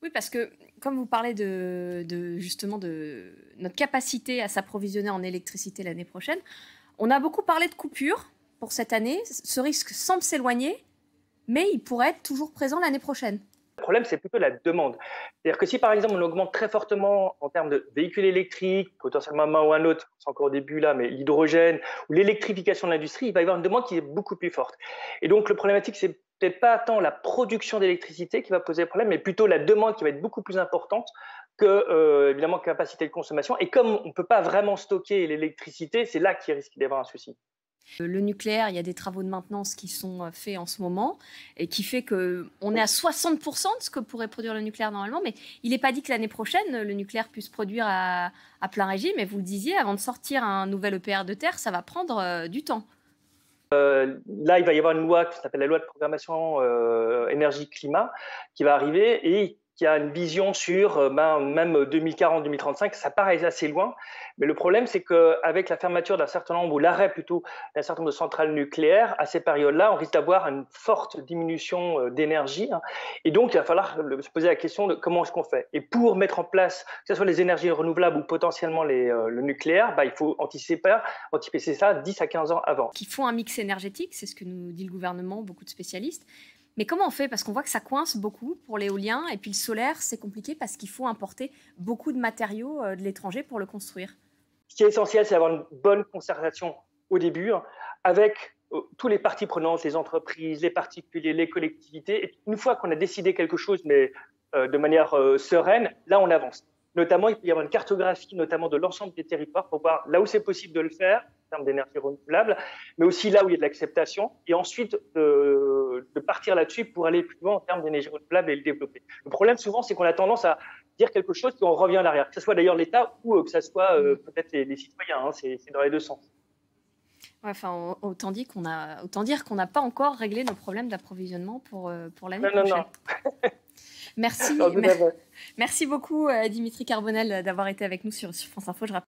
Oui, parce que comme vous parlez justement de notre capacité à s'approvisionner en électricité l'année prochaine, on a beaucoup parlé de coupures pour cette année. Ce risque semble s'éloigner, mais il pourrait être toujours présent l'année prochaine. Le problème, c'est plutôt la demande. C'est-à-dire que si, par exemple, on augmente très fortement en termes de véhicules électriques, potentiellement un moment ou un autre, c'est encore au début là, mais l'hydrogène ou l'électrification de l'industrie, il va y avoir une demande qui est beaucoup plus forte. Et donc, le problématique, c'est peut-être pas tant la production d'électricité qui va poser problème, mais plutôt la demande qui va être beaucoup plus importante que, évidemment, capacité de consommation. Et comme on ne peut pas vraiment stocker l'électricité, c'est là qu'il risque d'y avoir un souci. Le nucléaire, il y a des travaux de maintenance qui sont faits en ce moment et qui fait qu'on est à 60% de ce que pourrait produire le nucléaire normalement, mais il n'est pas dit que l'année prochaine, le nucléaire puisse produire à plein régime. Et vous le disiez, avant de sortir un nouvel EPR de terre, ça va prendre du temps. Là, il va y avoir une loi qui s'appelle la loi de programmation énergie-climat qui va arriver et qui a une vision sur même 2040-2035. Ça paraît assez loin, mais le problème, c'est qu'avec la fermeture d'un certain nombre, ou l'arrêt plutôt d'un certain nombre de centrales nucléaires, à ces périodes-là, on risque d'avoir une forte diminution d'énergie. Hein, et donc, il va falloir se poser la question de comment est-ce qu'on fait. Et pour mettre en place, que ce soit les énergies renouvelables ou potentiellement le nucléaire, il faut anticiper ça 10 à 15 ans avant. Qu'il faut un mix énergétique, c'est ce que nous dit le gouvernement, beaucoup de spécialistes. Mais comment on fait? Parce qu'on voit que ça coince beaucoup pour l'éolien, et puis le solaire, c'est compliqué parce qu'il faut importer beaucoup de matériaux de l'étranger pour le construire. Ce qui est essentiel, c'est d'avoir une bonne concertation au début, hein, avec tous les parties prenantes, les entreprises, les particuliers, les collectivités. Et une fois qu'on a décidé quelque chose, mais de manière sereine, là, on avance. Notamment, il peut y avoir une cartographie, notamment de l'ensemble des territoires, pour voir là où c'est possible de le faire, en termes d'énergie renouvelable, mais aussi là où il y a de l'acceptation, et ensuite de partir là-dessus pour aller plus loin en termes d'énergie renouvelable et le développer. Le problème, souvent, c'est qu'on a tendance à dire quelque chose puis on revient en arrière, que ce soit d'ailleurs l'État ou que ce soit peut-être les citoyens, hein, c'est dans les deux sens. Ouais, enfin, autant dire qu'on n'a pas encore réglé nos problèmes d'approvisionnement pour l'année Non, prochaine. non. Merci, Non, merci beaucoup Dimitri Carbonel d'avoir été avec nous sur France Info.